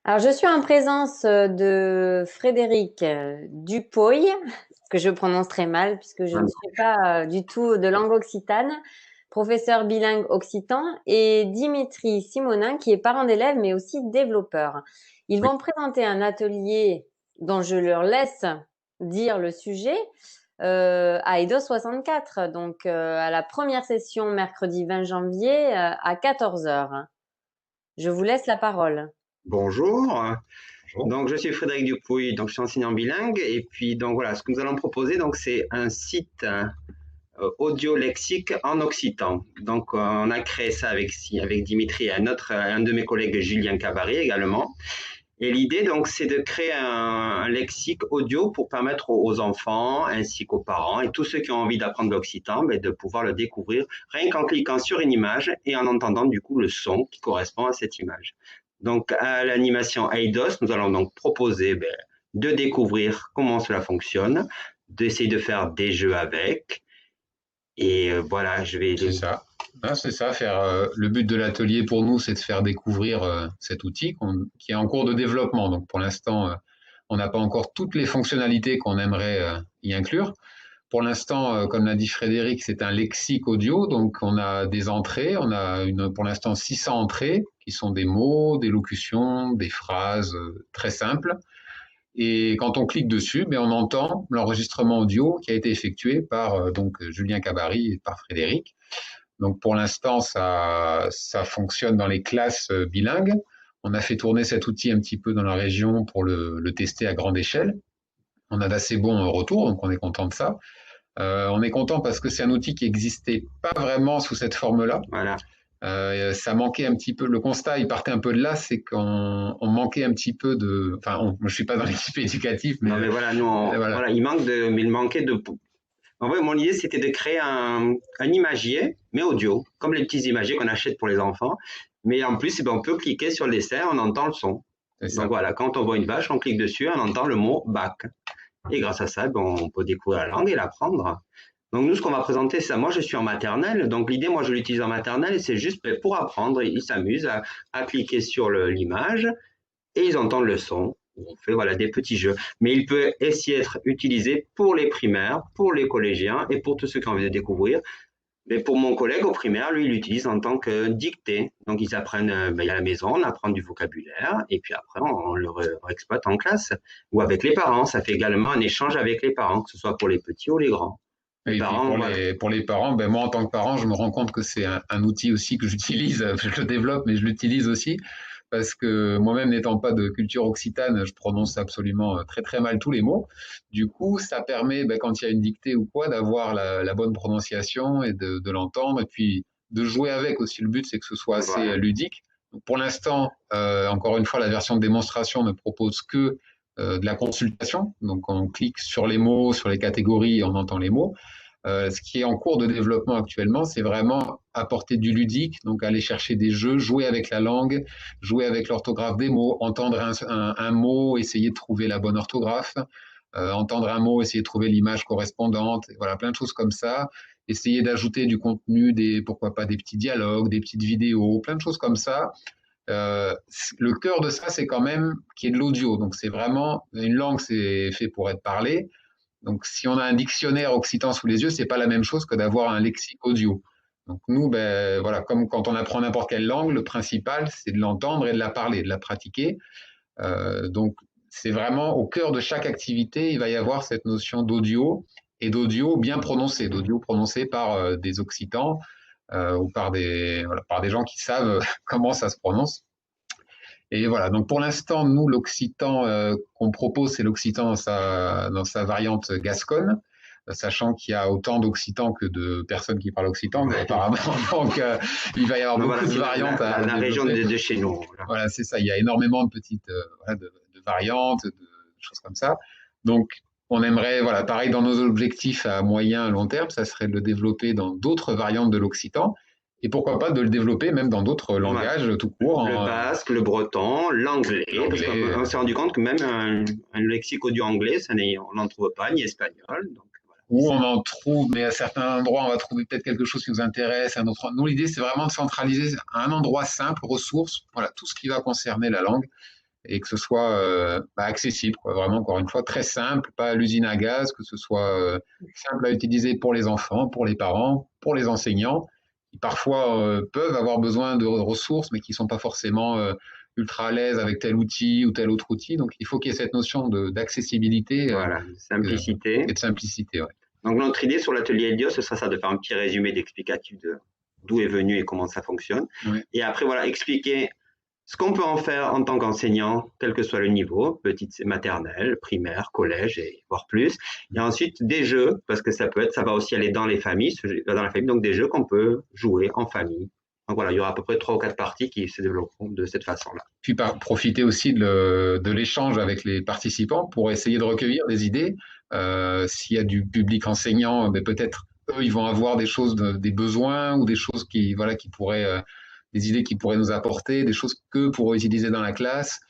Alors, je suis en présence de Frédéric Dupoy, que je prononce très mal puisque je ne suis pas du tout de langue occitane, professeur bilingue occitan, et Dimitri Simonin, qui est parent d'élève mais aussi développeur. Ils Oui. vont présenter un atelier dont je leur laisse dire le sujet à Eidos 64, donc à la première session mercredi 20 janvier à 14 heures. Je vous laisse la parole. Bonjour. Bonjour. Donc, je suis Frédéric Dupuy, donc je suis enseignant bilingue. Et puis, donc voilà, ce que nous allons proposer, donc c'est un site audio lexique en occitan. Donc, on a créé ça avec Dimitri et un de mes collègues, Julien Cabary également. Et l'idée, donc, c'est de créer un lexique audio pour permettre aux enfants ainsi qu'aux parents et tous ceux qui ont envie d'apprendre l'occitan, de pouvoir le découvrir rien qu'en cliquant sur une image et en entendant du coup le son qui correspond à cette image. Donc, à l'animation Eidos, nous allons donc proposer de découvrir comment cela fonctionne, d'essayer de faire des jeux avec. Et voilà, je vais... C'est ça. C'est ça. Le but de l'atelier pour nous, c'est de faire découvrir cet outil qui est en cours de développement. Donc pour l'instant, on n'a pas encore toutes les fonctionnalités qu'on aimerait y inclure. Pour l'instant, comme l'a dit Frédéric, c'est un lexique audio. Donc on a des entrées. On a pour l'instant 600 entrées qui sont des mots, des locutions, des phrases très simples. Et quand on clique dessus, on entend l'enregistrement audio qui a été effectué par donc Julien Cabary et par Frédéric. Donc pour l'instant, ça fonctionne dans les classes bilingues. On a fait tourner cet outil un petit peu dans la région pour le tester à grande échelle. On a d'assez bons retours, donc on est content de ça. On est content parce que c'est un outil qui n'existait pas vraiment sous cette forme-là. Voilà. Ça manquait un petit peu. Le constat, il partait un peu de là, c'est qu'on manquait un petit peu de. Enfin, je suis pas dans l'équipe éducative, mais Non, mais voilà, nous, voilà. il manquait de. En vrai, mon idée, c'était de créer un imagier, mais audio, comme les petits imagiers qu'on achète pour les enfants. Mais en plus, on peut cliquer sur le dessin, on entend le son. Donc voilà, quand on voit une vache, on clique dessus, on entend le mot bac. Et grâce à ça, on peut découvrir la langue et l'apprendre. Donc nous, ce qu'on va présenter, c'est ça. Moi, je suis en maternelle. Donc l'idée, moi, je l'utilise en maternelle. C'est juste pour apprendre. Ils s'amusent à cliquer sur l'image et ils entendent le son. On fait voilà, des petits jeux. Mais il peut aussi être utilisé pour les primaires, pour les collégiens et pour tous ceux qui ont envie de découvrir. Mais pour mon collègue au primaire, lui, il l'utilise en tant que dictée. Donc, ils apprennent à la maison, on apprend du vocabulaire, et puis après, on le exploite en classe ou avec les parents. Ça fait également un échange avec les parents, que ce soit pour les petits ou les grands. Et puis pour les parents, moi en tant que parent, je me rends compte que c'est un outil aussi que j'utilise, je le développe, mais je l'utilise aussi parce que moi-même n'étant pas de culture occitane, je prononce absolument très très mal tous les mots. Du coup, ça permet, quand il y a une dictée ou quoi, d'avoir la bonne prononciation et de l'entendre et puis de jouer avec aussi. Le but, c'est que ce soit assez ludique. Donc, pour l'instant, encore une fois, la version de démonstration ne propose que de la consultation. Donc, on clique sur les mots, sur les catégories et on entend les mots. Ce qui est en cours de développement actuellement, c'est vraiment apporter du ludique, donc aller chercher des jeux, jouer avec la langue, jouer avec l'orthographe des mots, entendre un mot, essayer de trouver la bonne orthographe, entendre un mot, essayer de trouver l'image correspondante, voilà, plein de choses comme ça. Essayer d'ajouter du contenu, pourquoi pas des petits dialogues, des petites vidéos, plein de choses comme ça. Le cœur de ça, c'est quand même qu'il y ait de l'audio. Donc c'est vraiment une langue, c'est fait pour être parlé. Donc, si on a un dictionnaire occitan sous les yeux, c'est pas la même chose que d'avoir un lexique audio. Donc, nous, voilà, comme quand on apprend n'importe quelle langue, le principal, c'est de l'entendre et de la parler, de la pratiquer. Donc, c'est vraiment au cœur de chaque activité, il va y avoir cette notion d'audio et d'audio bien prononcé, d'audio prononcé par des occitans ou par des gens qui savent comment ça se prononce. Et voilà, donc pour l'instant, nous, l'occitan qu'on propose, c'est l'occitan dans sa variante gasconne, sachant qu'il y a autant d'occitans que de personnes qui parlent occitan, apparemment. Donc, il va y avoir beaucoup de variantes. La région de chez nous. Voilà, c'est ça. Il y a énormément de petites de variantes, de choses comme ça. Donc, on aimerait, voilà, pareil, dans nos objectifs à moyen, long terme, ça serait de le développer dans d'autres variantes de l'occitan. Et pourquoi pas de le développer même dans d'autres langages tout court. Le basque, le breton, l'anglais. On s'est rendu compte que même un lexique audio anglais, on n'en trouve pas, ni espagnol. Donc, voilà. Ou on en trouve, mais à certains endroits, on va trouver peut-être quelque chose qui nous intéresse. Nous, l'idée, c'est vraiment de centraliser à un endroit simple, ressources, voilà, tout ce qui va concerner la langue. et que ce soit accessible, quoi. Vraiment, encore une fois, très simple, pas à l'usine à gaz, que ce soit simple à utiliser pour les enfants, pour les parents, pour les enseignants, qui parfois peuvent avoir besoin de ressources, mais qui sont pas forcément ultra à l'aise avec tel outil ou tel autre outil. Donc, il faut qu'il y ait cette notion d'accessibilité Voilà, simplicité. et de simplicité. Ouais. Donc, notre idée sur l'atelier Eldio, ce sera ça, de faire un petit résumé d'explicatif de d'où est venu et comment ça fonctionne. Ouais. Et après, voilà, expliquer ce qu'on peut en faire en tant qu'enseignant, quel que soit le niveau, petite maternelle, primaire, collège et voire plus. Et ensuite, des jeux, parce que ça va aussi aller dans les familles, donc des jeux qu'on peut jouer en famille. Donc voilà, il y aura à peu près 3 ou 4 parties qui se développeront de cette façon-là. Puis profiter aussi de l'échange avec les participants pour essayer de recueillir des idées. S'il y a du public enseignant, ben peut-être eux, ils vont avoir des choses, des besoins ou des choses qui pourraient, des idées qui pourraient nous apporter, des choses qu'eux pourraient utiliser dans la classe.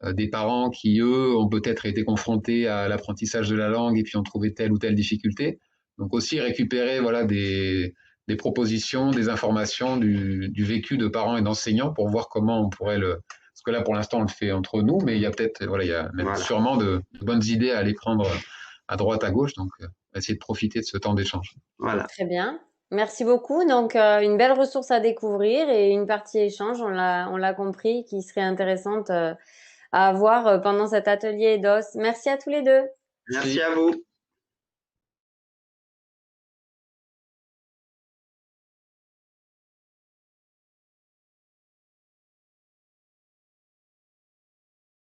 Des parents qui, eux, ont peut-être été confrontés à l'apprentissage de la langue et puis ont trouvé telle ou telle difficulté. Donc aussi récupérer des propositions, des informations du vécu de parents et d'enseignants pour voir comment on pourrait parce que là, pour l'instant, on le fait entre nous, mais il y a peut-être, il y a même sûrement de bonnes idées à aller prendre à droite, à gauche. Donc, essayer de profiter de ce temps d'échange. Voilà. Très bien. Merci beaucoup. Donc, une belle ressource à découvrir et une partie échange, on l'a compris, qui serait intéressante à avoir pendant cet atelier EDOS. Merci à tous les deux. Merci à vous.